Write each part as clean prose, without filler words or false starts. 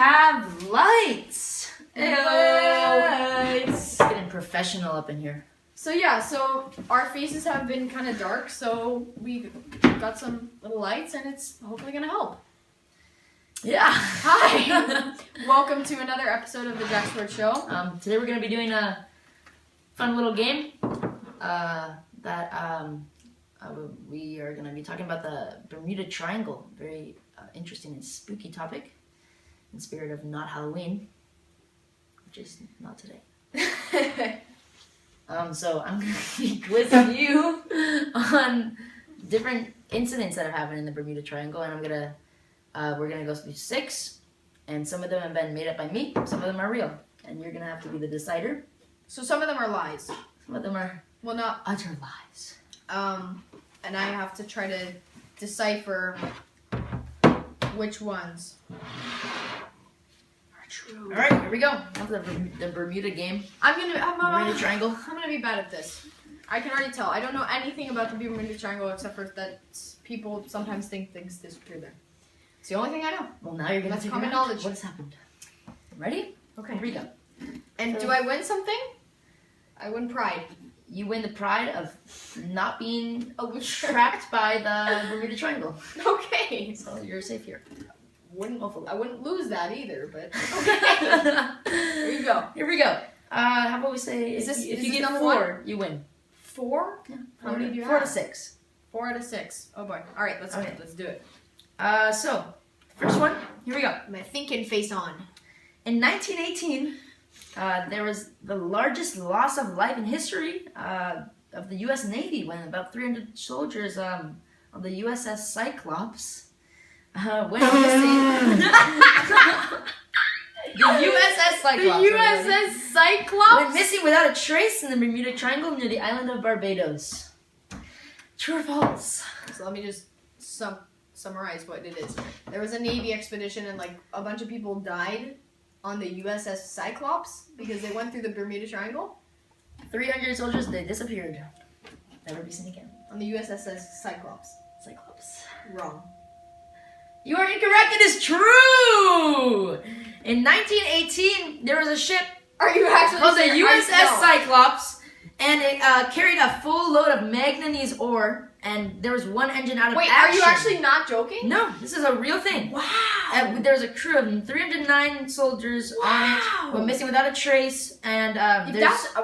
have lights. Lights. Getting professional up in here. So our faces have been kind of dark, so we got some little lights, and it's hopefully gonna help. Yeah. Hi. Welcome to another episode of the Jack Sword Show. Today we're gonna be doing a fun little game. We are gonna be talking about the Bermuda Triangle. Very interesting and spooky topic. In spirit of not Halloween, which is not today. So I'm gonna be quizzing you on different incidents that have happened in the Bermuda Triangle, and we're gonna go through 6, and some of them have been made up by me, some of them are real, and you're gonna have to be the decider. So some of them are lies. Some of them are utter lies. And I have to try to decipher which ones are true. All right, here we go. On to the Bermuda game. Bermuda Triangle. I'm gonna be bad at this. I can already tell. I don't know anything about the Bermuda Triangle except for that people sometimes think things disappear there. It's the only thing I know. Well, now you're gonna That's figure common out knowledge. what's happened. Ready? Okay. Here we go. And do I win something? I win pride. You win the pride of not being trapped by the Bermuda Triangle. Okay. So you're safe here. Hopefully. I wouldn't lose that either, but okay. Here you go. Here we go. How about we say if you get number 4, 1? you win. 4? Yeah. How many do you 4 have? to 6. 4 out of 6. Oh boy. All right, let's do it. So first one. Here we go. My thinking face on. In 1918, there was the largest loss of life in history of the U.S. Navy when about 300 soldiers on the USS Cyclops went missing. The USS Cyclops. The USS Cyclops went missing without a trace in the Bermuda Triangle near the island of Barbados. True or false? So let me just summarize what it is. There was a Navy expedition and a bunch of people died on the USS Cyclops because they went through the Bermuda Triangle. 300 soldiers, they disappeared. Never be seen again. On the USS Cyclops. Wrong. You are incorrect. It is true. In 1918, there was a ship Are you actually called the serious? USS Cyclops, and it carried a full load of manganese ore, and there was one engine out of Wait, action. are you actually not joking? No, this is a real thing. Wow. There was a crew of 309 soldiers on it, went missing without a trace, and If that's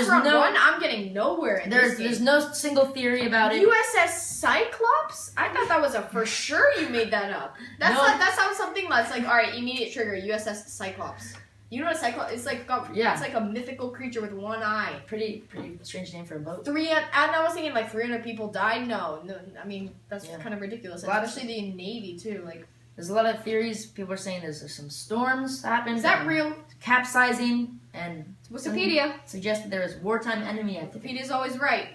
round 1, I'm getting nowhere in this game. There's no single theory about it. USS Cyclops? I thought that was a for sure you made that up. That sounds something that's like, alright, immediate trigger, USS Cyclops. You know what a Cyclops? It's like it's like a mythical creature with one eye. Pretty strange name for a boat. And I was thinking 300 people died. No, I mean that's kind of ridiculous. Especially the Navy too. There's a lot of theories. People are saying there's some storms happened. Is that real? Capsizing and Wikipedia suggested there is wartime enemy activity. Wikipedia's always right.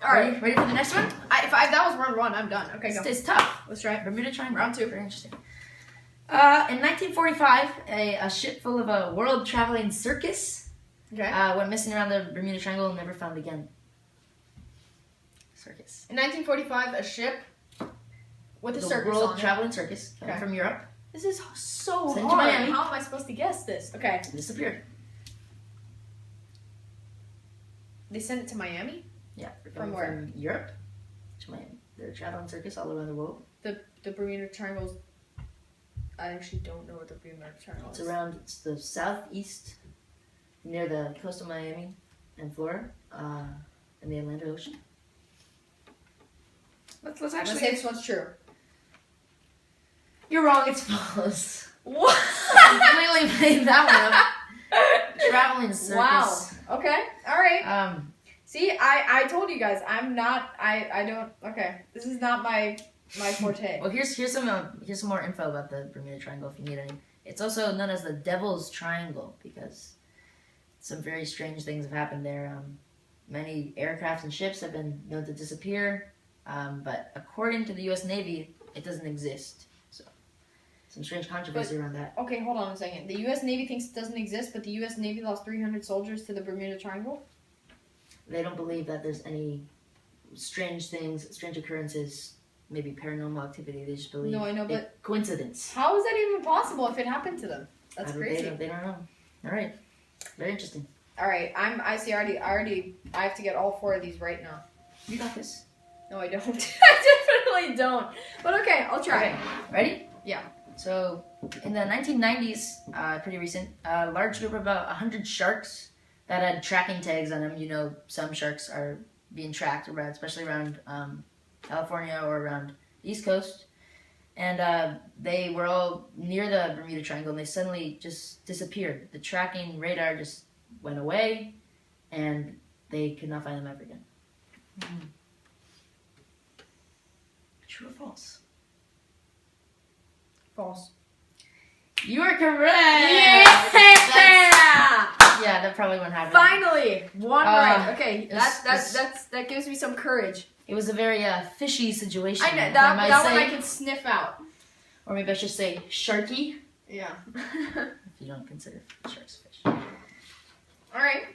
All right, ready for the next one? If that was round 1, I'm done. Okay, go. It's tough. Let's try it. Bermuda Triangle. Round 2. Very interesting. In 1945, a ship full of a world-traveling circus went missing around the Bermuda Triangle and never found again. Circus. In 1945, a ship with a circus on it. World-traveling circus came from Europe. This is so Sent to hard. Miami. How am I supposed to guess this? Okay. Disappeared. They sent it to Miami? Yeah. From where? From Europe to Miami. They're a traveling circus all around the world. The Bermuda Triangle's... I actually don't know what the Bermuda Triangle is. It's the southeast, near the coast of Miami and Florida, in the Atlantic Ocean. Let's I'm gonna say this one's true. You're wrong, it's false. What? I completely made that one up. Traveling circus. Wow. Okay. Alright. See, I told you guys, I'm not, I don't, okay. This is not my forte. Well, here's some more info about the Bermuda Triangle if you need any. It's also known as the Devil's Triangle because some very strange things have happened there. Many aircraft and ships have been known to disappear, but according to the U.S. Navy, it doesn't exist. So, some strange controversy around that. Okay, hold on a second. The U.S. Navy thinks it doesn't exist, but the U.S. Navy lost 300 soldiers to the Bermuda Triangle? They don't believe that there's any strange occurrences maybe paranormal activity. They just believe. No, I know, but coincidence. how is that even possible if it happened to them? That's crazy. They don't know. All right, very interesting. All right, I have to get all 4 of these right now. You got this. No, I don't. I definitely don't. But okay, I'll try. Okay. Ready? Yeah. So, in the 1990s, pretty recent, a large group of about 100 sharks that had tracking tags on them. You know, some sharks are being tracked around, especially around California or around the East Coast. And they were all near the Bermuda Triangle, and they suddenly just disappeared. The tracking radar just went away, and they could not find them ever again. Mm. True or false? False. You are correct! Yeah, that probably won't happen. Finally! One right. Okay, that gives me some courage. It was a very fishy situation. I know, that one I can sniff out. Or maybe I should say sharky. Yeah. If you don't consider sharks fish. Alright.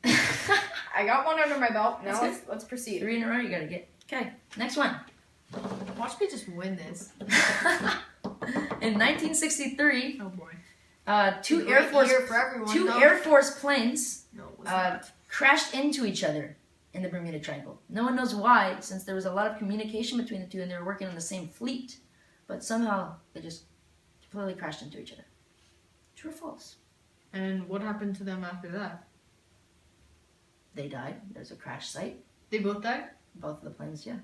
I got one under my belt. Now let's proceed. 3 in a row you gotta get. Okay, next one. Watch me just win this. In 1963, oh boy. two Air Force planes crashed into each other in the Bermuda Triangle. No one knows why, since there was a lot of communication between the two and they were working on the same fleet, but somehow they just completely crashed into each other. True or false? And what happened to them after that? They died. There's a crash site. They both died? Both of the planes, yeah.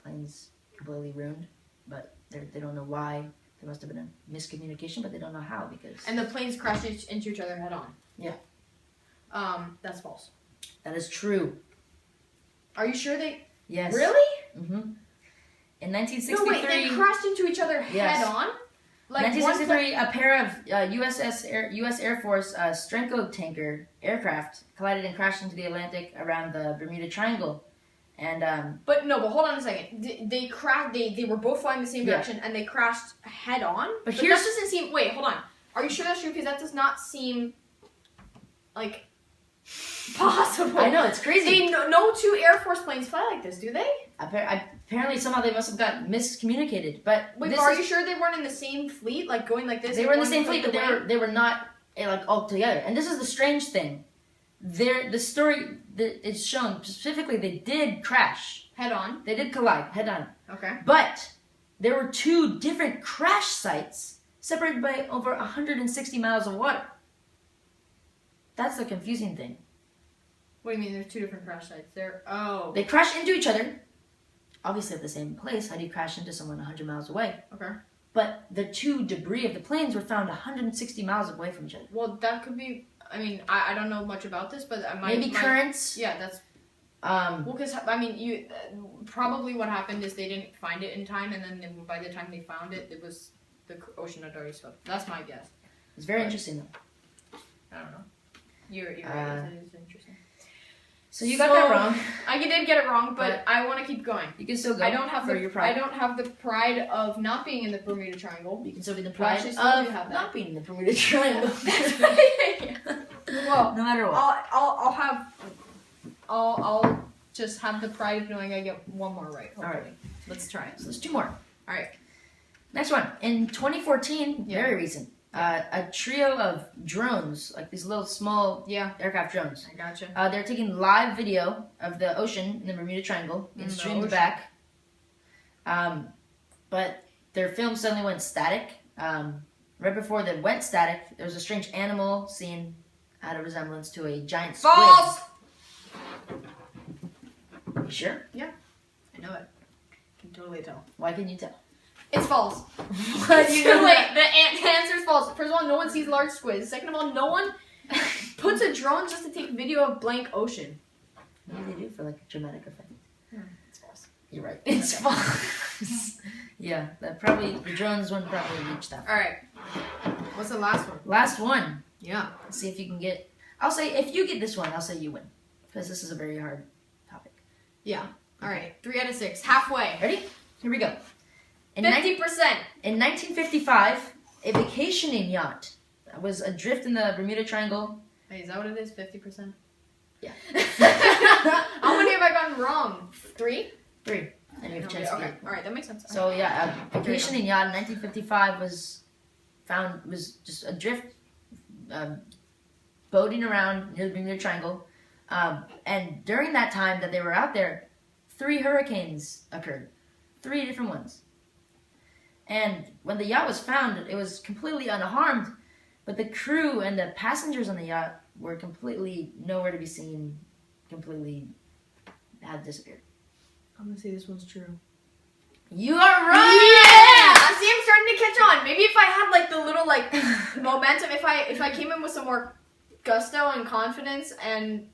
Planes completely ruined, but they don't know why. There must have been a miscommunication, but they don't know how because... And the planes crashed into each other head on? Yeah. That's false. That is true. Are you sure they... Yes. Really? Mm-hmm. In 1963... No, wait, they crashed into each other head on? Like 1963, a pair of U.S. Air Force Strenko tanker aircraft collided and crashed into the Atlantic around the Bermuda Triangle. And but hold on a second. They crashed. They were both flying the same direction, and they crashed head on. But that doesn't seem. Wait, hold on. Are you sure that's true? Because that does not seem like possible. I know, it's crazy. No 2 Air Force planes fly like this, do they? Apparently, somehow they must have got miscommunicated. But wait, are you sure they weren't in the same fleet, like going like this? They were in the same fleet, but they were not like all together. And this is the strange thing. The story that is shown specifically, they did crash head on. They did collide head on. Okay. But there were 2 different crash sites separated by over 160 miles of water. That's the confusing thing. What do you mean? There's 2 different crash sites. They crashed into each other. Obviously at the same place. How do you crash into someone 100 miles away? Okay. But the 2 debris of the planes were found 160 miles away from each other. Well, that could be. I mean, I don't know much about this, but maybe currents. Yeah, that's. Well, because I mean, probably what happened is they didn't find it in time, and then by the time they found it, it was the ocean had already swept. That's my guess. It's very interesting, though. I don't know. You're right. It is interesting. So you got that wrong. I did get it wrong, but I want to keep going. You can still go. I don't have the pride of not being in the Bermuda Triangle. You can still be the pride of not being in the Bermuda Triangle. Well, no matter what, I'll just have the pride of knowing I get one more right. Hopefully. All right, let's try it. So there's 2 more. All right. Next one. In 2014, very recent, a trio of drones, like these little small aircraft drones. I gotcha. They're taking live video of the ocean in the Bermuda Triangle and streamed back. But their film suddenly went static. Right before they went static, there was a strange animal seen out of resemblance to a giant squid. False! You sure? Yeah. I know it. I can totally tell. Why can you tell? It's false. It's too late. The answer is false. First of all, no one sees large squids. Second of all, no one puts a drone just to take video of blank ocean. Maybe they do for like a dramatic effect. It's false. You're right. It's false. Yeah, the drones wouldn't probably reach that. All right. What's the last one? Last one. Yeah. Let's see if you can get. I'll say if you get this one, I'll say you win because this is a very hard topic. Yeah. All right. 3 out of 6. Halfway. Ready? Here we go. 50%. In 1955, a vacationing yacht was adrift in the Bermuda Triangle. Hey, is that what it is? 50%? Yeah. How many have I gotten wrong? 3? 3. and you have a chance to Okay, get. all right, that makes sense. So yeah, a vacationing yacht in 1955 was just adrift, boating around near the Bermuda Triangle, and during that time that they were out there, 3 hurricanes occurred, 3 different ones. And when the yacht was found, it was completely unharmed, but the crew and the passengers on the yacht were completely nowhere to be seen, completely had disappeared. I'm gonna say this one's true. You are right! Yeah! See, I'm starting to catch on. Maybe if I had like the little like momentum, if I came in with some more gusto and confidence and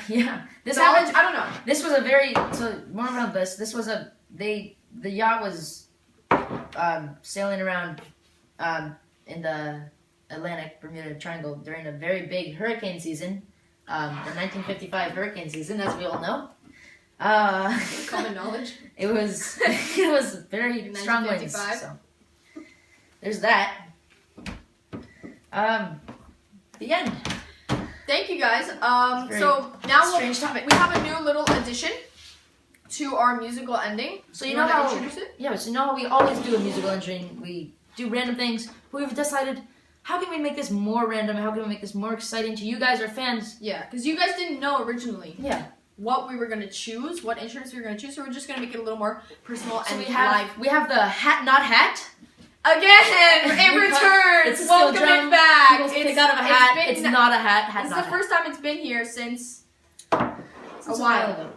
yeah, this knowledge, happened. I don't know. This was a very more about this. This was the yacht was sailing around in the Atlantic Bermuda Triangle during a very big hurricane season, the 1955 hurricane season, as we all know. Common knowledge. It was very strong winds. So there's that. The end. Thank you guys. So now we have a new little addition to our musical ending. So you know how introduce it? Yeah, so you know how we always do a musical ending. We do random things. But we've decided, how can we make this more random? How can we make this more exciting to you guys, our fans? Yeah, because you guys didn't know originally. Yeah. What we were gonna choose, what instruments we were gonna choose, so we're just gonna make it a little more personal and live. We have the hat not hat. Again, it returns. It's Welcome drum. it back. It's pick out of a hat. It's not a hat. Hat. It's not the first time it's been here since a while ago.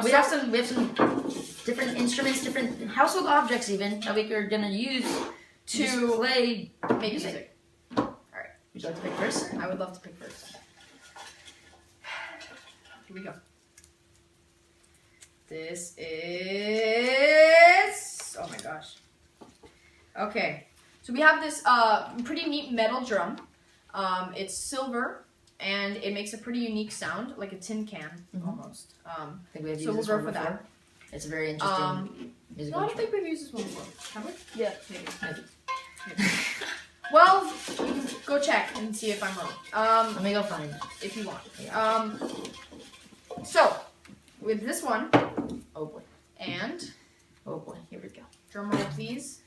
We have some different instruments, different household objects even that we are gonna use to play music. All right. Would you like to pick first? I would love to pick first. Here we go. This is... Oh my gosh. Okay. So we have this pretty neat metal drum. It's silver, and it makes a pretty unique sound, like a tin can, almost. I think we have used so we'll this go one for before. that. It's a very interesting musical. No, I don't think we've used this one before. Have we? Yeah. Maybe. Well, you can go check and see if I'm wrong. Let me go find if you want. Yeah. So, with this one. Oh boy. And. Oh boy, here we go. Drum roll, please.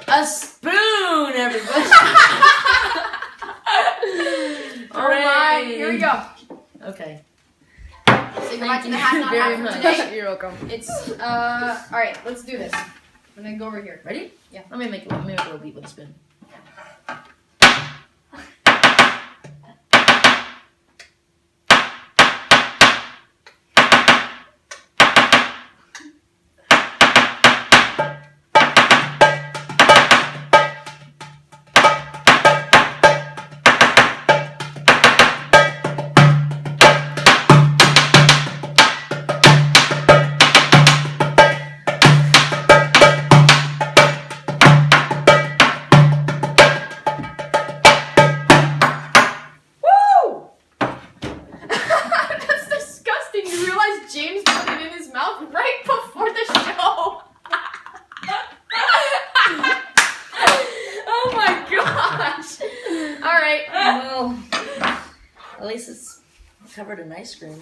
A spoon, everybody. All right, here we go. Okay. Say goodbye to the hat not very hat much. for today. You're welcome. It's all right. Let's do this. I'm gonna go over here. Ready? Yeah. Let me make a little beat with a spoon. Well, at least it's covered in ice cream.